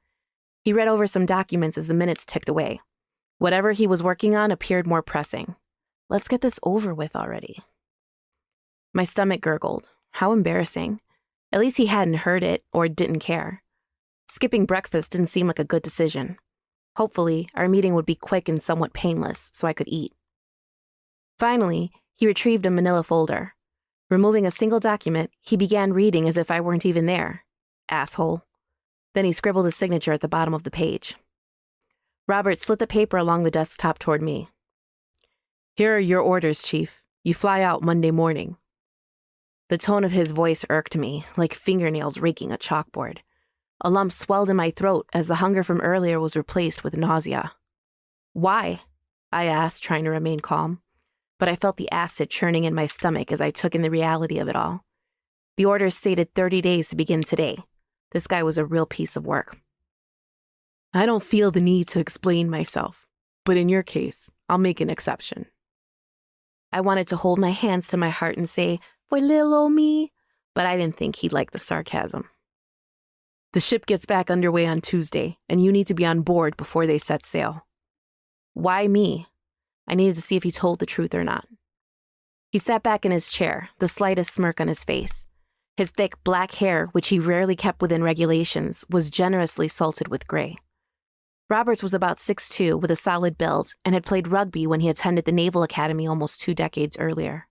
He read over some documents as the minutes ticked away. Whatever he was working on appeared more pressing. Let's get this over with already. My stomach gurgled. How embarrassing. At least he hadn't heard it or didn't care. Skipping breakfast didn't seem like a good decision. Hopefully, our meeting would be quick and somewhat painless so I could eat. Finally, he retrieved a manila folder. Removing a single document, he began reading as if I weren't even there. Asshole. Then he scribbled a signature at the bottom of the page. Robert slid the paper along the desktop toward me. "Here are your orders, Chief. You fly out Monday morning." The tone of his voice irked me, like fingernails raking a chalkboard. A lump swelled in my throat as the hunger from earlier was replaced with nausea. "Why?" I asked, trying to remain calm. But I felt the acid churning in my stomach as I took in the reality of it all. The orders stated 30 days to begin today. This guy was a real piece of work. "I don't feel the need to explain myself, but in your case, I'll make an exception." I wanted to hold my hands to my heart and say, "For little old me," but I didn't think he'd like the sarcasm. "The ship gets back underway on Tuesday, and you need to be on board before they set sail." Why me? I needed to see if he told the truth or not. He sat back in his chair, the slightest smirk on his face. His thick black hair, which he rarely kept within regulations, was generously salted with gray. Roberts was about 6'2", with a solid build, and had played rugby when he attended the Naval Academy almost 2 decades earlier.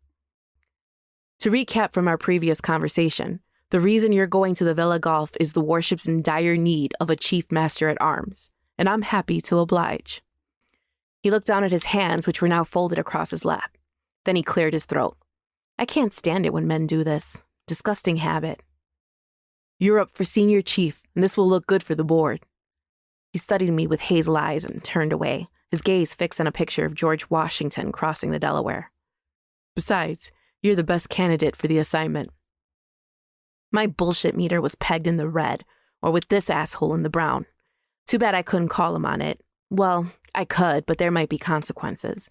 "To recap from our previous conversation, the reason you're going to the Vella Gulf is the warship's in dire need of a chief master at arms, and I'm happy to oblige." He looked down at his hands, which were now folded across his lap. Then he cleared his throat. I can't stand it when men do this. Disgusting habit. "You're up for senior chief, and this will look good for the board." He studied me with hazel eyes and turned away, his gaze fixed on a picture of George Washington crossing the Delaware. "Besides, you're the best candidate for the assignment." My bullshit meter was pegged in the red, or with this asshole in the brown. Too bad I couldn't call him on it. Well, I could, but there might be consequences.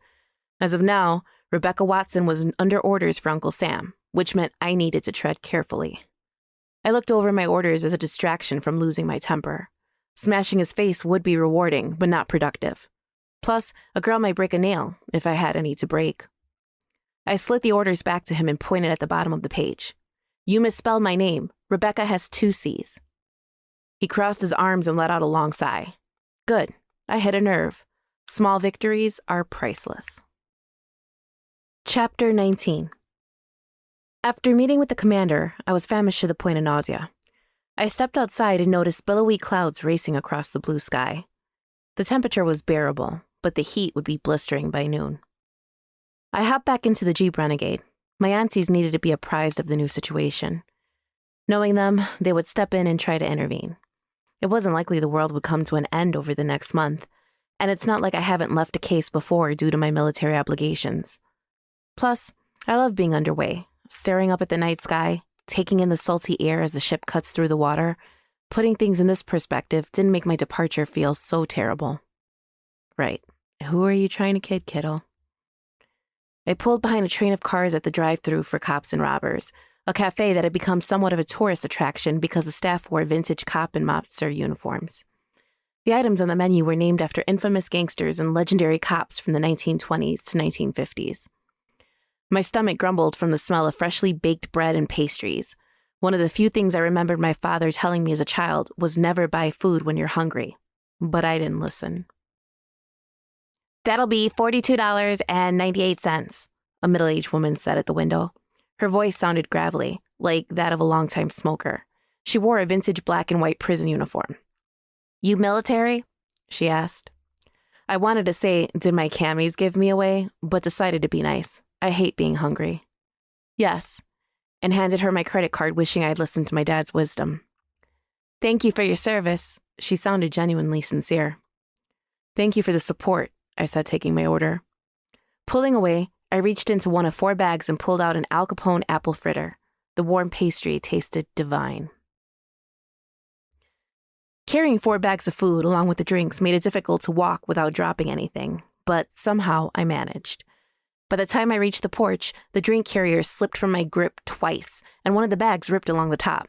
As of now, Rebecca Watson was under orders for Uncle Sam, which meant I needed to tread carefully. I looked over my orders as a distraction from losing my temper. Smashing his face would be rewarding, but not productive. Plus, a girl might break a nail, if I had any to break. I slid the orders back to him and pointed at the bottom of the page. "You misspelled my name. Rebecca has 2 C's. He crossed his arms and let out a long sigh. Good. I hit a nerve. Small victories are priceless. Chapter 19. After meeting with the commander, I was famished to the point of nausea. I stepped outside and noticed billowy clouds racing across the blue sky. The temperature was bearable, but the heat would be blistering by noon. I hopped back into the Jeep Renegade. My aunties needed to be apprised of the new situation. Knowing them, they would step in and try to intervene. It wasn't likely the world would come to an end over the next month, and it's not like I haven't left a case before due to my military obligations. Plus, I love being underway, staring up at the night sky, taking in the salty air as the ship cuts through the water. Putting things in this perspective didn't make my departure feel so terrible. Right. Who are you trying to kid, kiddo? I pulled behind a train of cars at the drive-thru for Cops and Robbers, a cafe that had become somewhat of a tourist attraction because the staff wore vintage cop and mobster uniforms. The items on the menu were named after infamous gangsters and legendary cops from the 1920s to 1950s. My stomach grumbled from the smell of freshly baked bread and pastries. One of the few things I remembered my father telling me as a child was never buy food when you're hungry, but I didn't listen. "That'll be $42.98, a middle-aged woman said at the window. Her voice sounded gravelly, like that of a longtime smoker. She wore a vintage black and white prison uniform. "You military?" she asked. I wanted to say, "Did my camis give me away?" but decided to be nice. I hate being hungry. "Yes," and handed her my credit card, wishing I'd listened to my dad's wisdom. "Thank you for your service." She sounded genuinely sincere. "Thank you for the support," I said, taking my order. Pulling away, I reached into one of 4 bags and pulled out an Al Capone apple fritter. The warm pastry tasted divine. Carrying 4 bags of food along with the drinks made it difficult to walk without dropping anything, but somehow I managed. By the time I reached the porch, the drink carrier slipped from my grip twice, and one of the bags ripped along the top.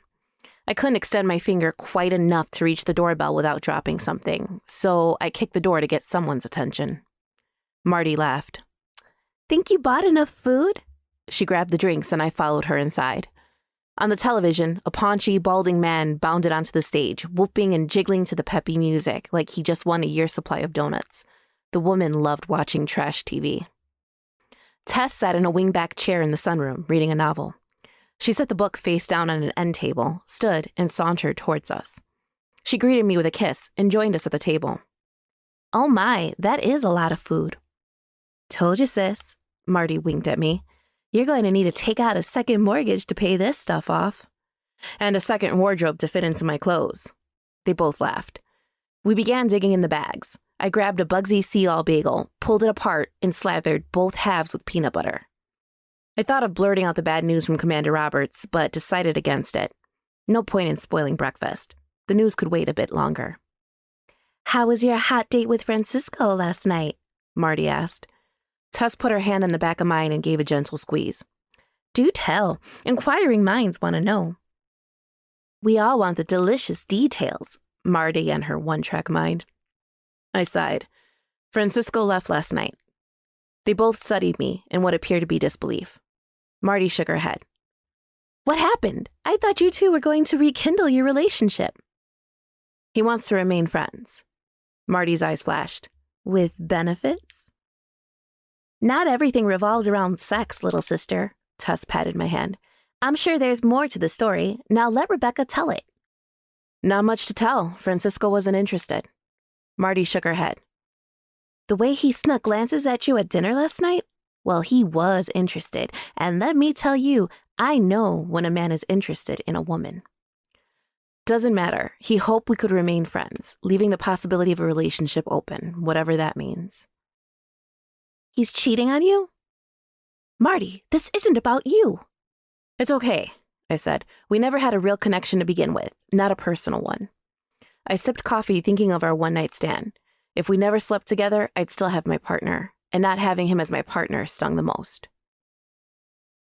I couldn't extend my finger quite enough to reach the doorbell without dropping something, so I kicked the door to get someone's attention. Marty laughed. "Think you bought enough food?" She grabbed the drinks and I followed her inside. On the television, a paunchy, balding man bounded onto the stage, whooping and jiggling to the peppy music like he just won a year's supply of donuts. The woman loved watching trash TV. Tess sat in a wingback chair in the sunroom, reading a novel. She set the book face down on an end table, stood, and sauntered towards us. She greeted me with a kiss and joined us at the table. "Oh my, that is a lot of food." "Told you, sis." Marty winked at me. "You're going to need to take out a second mortgage to pay this stuff off." "And a second wardrobe to fit into my clothes." They both laughed. We began digging in the bags. I grabbed a Bugsy Seal bagel, pulled it apart, and slathered both halves with peanut butter. I thought of blurting out the bad news from Commander Roberts, but decided against it. No point in spoiling breakfast. The news could wait a bit longer. "How was your hot date with Francisco last night?" Marty asked. Tess put her hand on the back of mine and gave a gentle squeeze. "Do tell. Inquiring minds want to know." "We all want the delicious details," Marty and her one-track mind. I sighed. Francisco left last night. They both studied me in what appeared to be disbelief. Marty shook her head. "What happened? I thought you two were going to rekindle your relationship." "He wants to remain friends." Marty's eyes flashed. "With benefits?" "Not everything revolves around sex, little sister." Tess patted my hand. "I'm sure there's more to the story. Now let Rebecca tell it." "Not much to tell. Francisco wasn't interested." Marty shook her head. "The way he snuck glances at you at dinner last night? Well, he was interested, and let me tell you, I know when a man is interested in a woman." "Doesn't matter. He hoped we could remain friends, leaving the possibility of a relationship open, whatever that means." "He's cheating on you?" "Marty, this isn't about you." "It's okay," I said. "We never had a real connection to begin with, not a personal one." I sipped coffee thinking of our one-night stand. If we never slept together, I'd still have my partner, and not having him as my partner stung the most.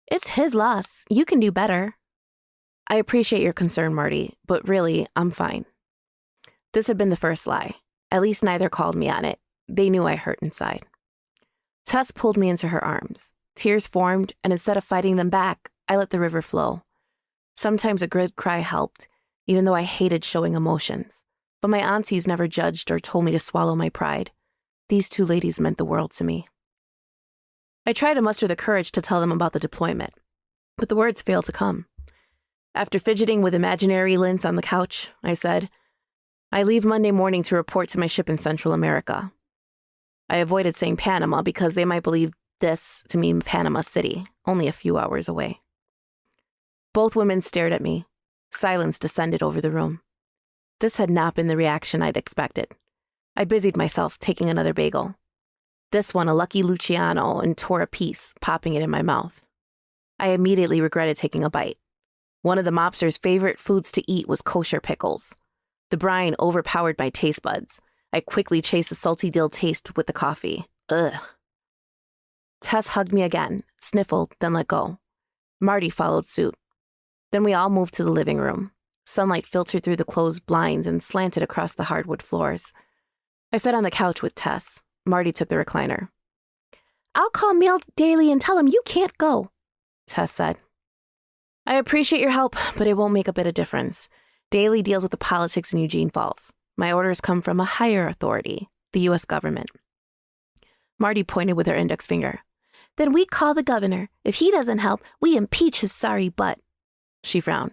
"It's his loss. You can do better." "I appreciate your concern, Marty, but really, I'm fine." This had been the first lie. At least neither called me on it. They knew I hurt inside. Tess pulled me into her arms. Tears formed, and instead of fighting them back, I let the river flow. Sometimes a good cry helped, even though I hated showing emotions. But my aunties never judged or told me to swallow my pride. These 2 ladies meant the world to me. I tried to muster the courage to tell them about the deployment, but the words failed to come. After fidgeting with imaginary lint on the couch, I said, "I leave Monday morning to report to my ship in Central America." I avoided saying Panama because they might believe this to mean Panama City, only a few hours away. Both women stared at me. Silence descended over the room. This had not been the reaction I'd expected. I busied myself taking another bagel. This one a Lucky Luciano, and tore a piece, popping it in my mouth. I immediately regretted taking a bite. One of the mobster's favorite foods to eat was kosher pickles. The brine overpowered my taste buds. I quickly chased the salty dill taste with the coffee. Ugh. Tess hugged me again, sniffled, then let go. Marty followed suit. Then we all moved to the living room. Sunlight filtered through the closed blinds and slanted across the hardwood floors. I sat on the couch with Tess. Marty took the recliner. "I'll call Mail Daily and tell him you can't go," Tess said. I appreciate your help, but it won't make a bit of difference. Daily deals with the politics in Eugene Falls. My orders come from a higher authority, the U.S. government. Marty pointed with her index finger. Then we call the governor. If he doesn't help, we impeach his sorry butt. She frowned.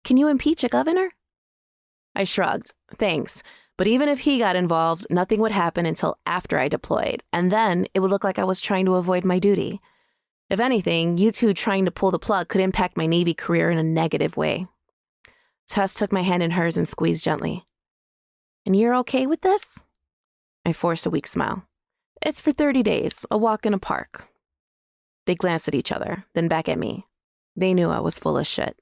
Can you impeach a governor? I shrugged. Thanks. But even if he got involved, nothing would happen until after I deployed, and then it would look like I was trying to avoid my duty. If anything, you two trying to pull the plug could impact my Navy career in a negative way. Tess took my hand in hers and squeezed gently. And you're okay with this? I forced a weak smile. It's for 30 days, a walk in a park. They glanced at each other, then back at me. They knew I was full of shit.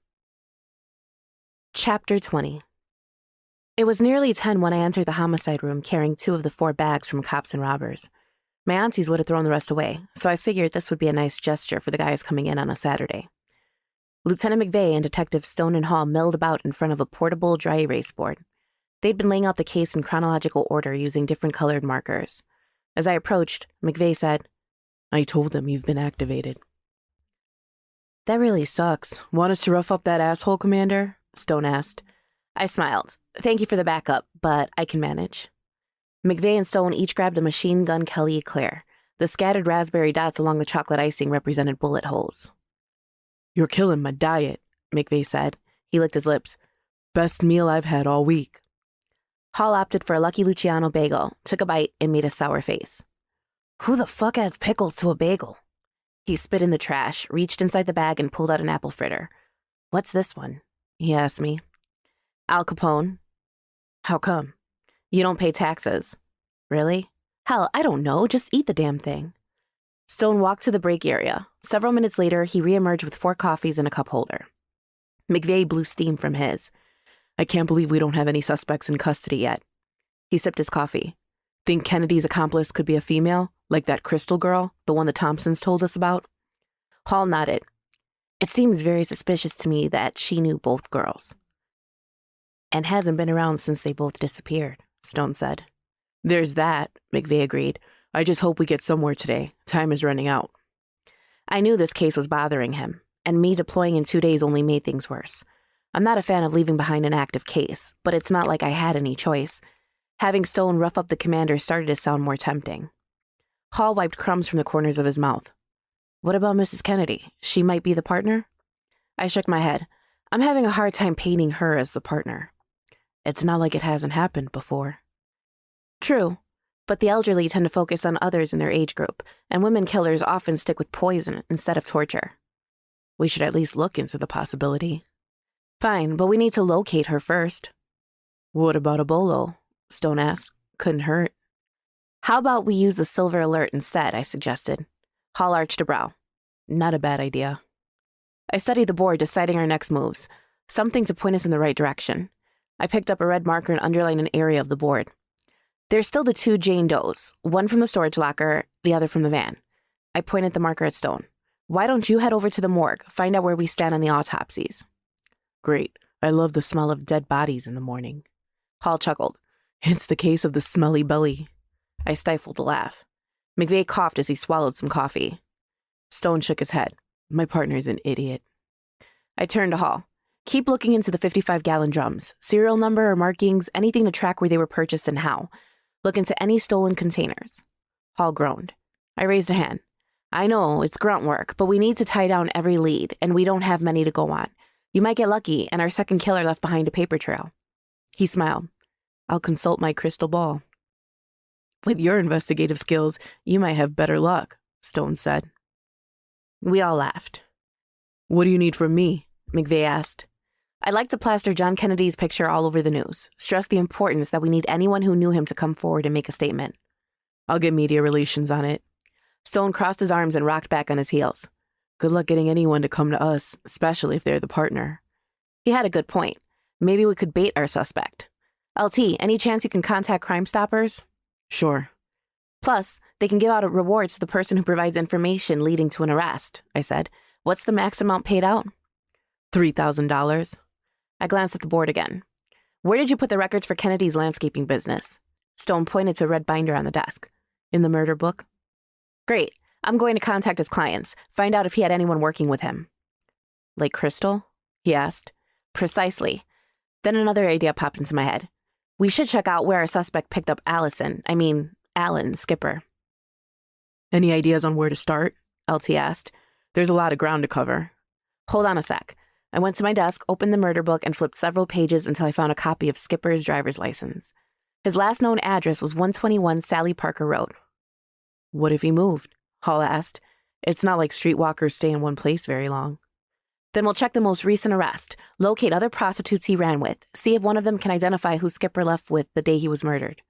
Chapter 20. It was nearly 10 when I entered the homicide room carrying 2 of the 4 bags from cops and robbers. My aunties would have thrown the rest away, so I figured this would be a nice gesture for the guys coming in on a Saturday. Lieutenant McVeigh and Detective Stone and Hall milled about in front of a portable dry erase board. They'd been laying out the case in chronological order using different colored markers. As I approached, McVeigh said, I told them you've been activated. That really sucks. Want us to rough up that asshole, Commander? Stone asked. I smiled. Thank you for the backup, but I can manage. McVeigh and Stone each grabbed a machine gun Kelly Eclair. The scattered raspberry dots along the chocolate icing represented bullet holes. You're killing my diet, McVeigh said. He licked his lips. Best meal I've had all week. Hall opted for a Lucky Luciano bagel, took a bite, and made a sour face. Who the fuck adds pickles to a bagel? He spit in the trash, reached inside the bag, and pulled out an apple fritter. What's this one? He asked me. Al Capone. How come? You don't pay taxes. Really? Hell, I don't know. Just eat the damn thing. Stone walked to the break area. Several minutes later, he reemerged with 4 coffees and a cup holder. McVeigh blew steam from his. I can't believe we don't have any suspects in custody yet. He sipped his coffee. Think Kennedy's accomplice could be a female, like that Crystal girl, the one the Thompsons told us about? Hall nodded. It seems very suspicious to me that she knew both girls. And hasn't been around since they both disappeared, Stone said. There's that, McVeigh agreed. I just hope we get somewhere today. Time is running out. I knew this case was bothering him, and me deploying in 2 days only made things worse. I'm not a fan of leaving behind an active case, but it's not like I had any choice. Having Stone rough up the commander started to sound more tempting. Hall wiped crumbs from the corners of his mouth. What about Mrs. Kennedy? She might be the partner? I shook my head. I'm having a hard time painting her as the partner. It's not like it hasn't happened before. True, but the elderly tend to focus on others in their age group, and women killers often stick with poison instead of torture. We should at least look into the possibility. Fine, but we need to locate her first. What about a bolo? Stone asked. Couldn't hurt. How about we use the silver alert instead, I suggested. Hall arched a brow. Not a bad idea. I studied the board, deciding our next moves. Something to point us in the right direction. I picked up a red marker and underlined an area of the board. There's still the 2 Jane Does, one from the storage locker, the other from the van. I pointed the marker at Stone. Why don't you head over to the morgue, find out where we stand on the autopsies? Great. I love the smell of dead bodies in the morning. Hall chuckled. It's the case of the smelly belly. I stifled a laugh. McVeigh coughed as he swallowed some coffee. Stone shook his head. My partner's an idiot. I turned to Hall. Keep looking into the 55-gallon drums. Serial number or markings, anything to track where they were purchased and how. Look into any stolen containers. Hall groaned. I raised a hand. I know, it's grunt work, but we need to tie down every lead, and we don't have many to go on. You might get lucky, and our second killer left behind a paper trail. He smiled. I'll consult my crystal ball. With your investigative skills, you might have better luck, Stone said. We all laughed. What do you need from me? McVeigh asked. I'd like to plaster John Kennedy's picture all over the news. Stress the importance that we need anyone who knew him to come forward and make a statement. I'll get media relations on it. Stone crossed his arms and rocked back on his heels. Good luck getting anyone to come to us, especially if they're the partner. He had a good point. Maybe we could bait our suspect. LT, any chance you can contact Crime Stoppers? Sure. Plus, they can give out rewards to the person who provides information leading to an arrest, I said. What's the max amount paid out? $3,000. I glanced at the board again. Where did you put the records for Kennedy's landscaping business? Stone pointed to a red binder on the desk. In the murder book? Great. I'm going to contact his clients, find out if he had anyone working with him. Like crystal? He asked. Precisely. Then another idea popped into my head. We should check out where our suspect picked up Alan, Skipper. Any ideas on where to start? LT asked. There's a lot of ground to cover. Hold on a sec. I went to my desk, opened the murder book, and flipped several pages until I found a copy of Skipper's driver's license. His last known address was 121 Sally Parker Road. What if he moved? Hall asked. It's not like streetwalkers stay in one place very long. Then we'll check the most recent arrest, locate other prostitutes he ran with, see if one of them can identify who Skipper left with the day he was murdered.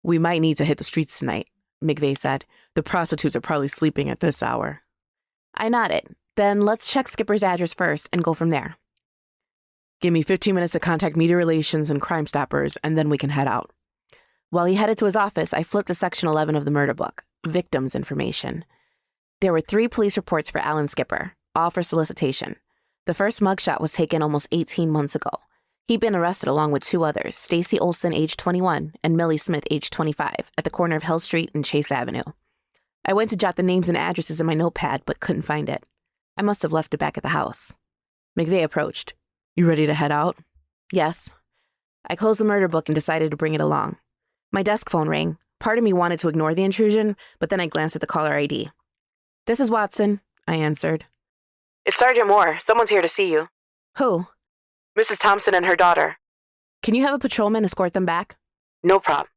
We might need to hit the streets tonight, McVeigh said. The prostitutes are probably sleeping at this hour. I nodded. Then let's check Skipper's address first and go from there. Give me 15 minutes to contact media relations and Crime Stoppers, and then we can head out. While he headed to his office, I flipped to Section 11 of the murder book, Victims Information. There were 3 police reports for Alan Skipper, all for solicitation. The first mugshot was taken almost 18 months ago. He'd been arrested along with 2 others, Stacy Olson, age 21, and Millie Smith, age 25, at the corner of Hill Street and Chase Avenue. I went to jot the names and addresses in my notepad, but couldn't find it. I must have left it back at the house. McVeigh approached. You ready to head out? Yes. I closed the murder book and decided to bring it along. My desk phone rang. Part of me wanted to ignore the intrusion, but then I glanced at the caller ID. This is Watson, I answered. It's Sergeant Moore. Someone's here to see you. Who? Mrs. Thompson and her daughter. Can you have a patrolman escort them back? No problem.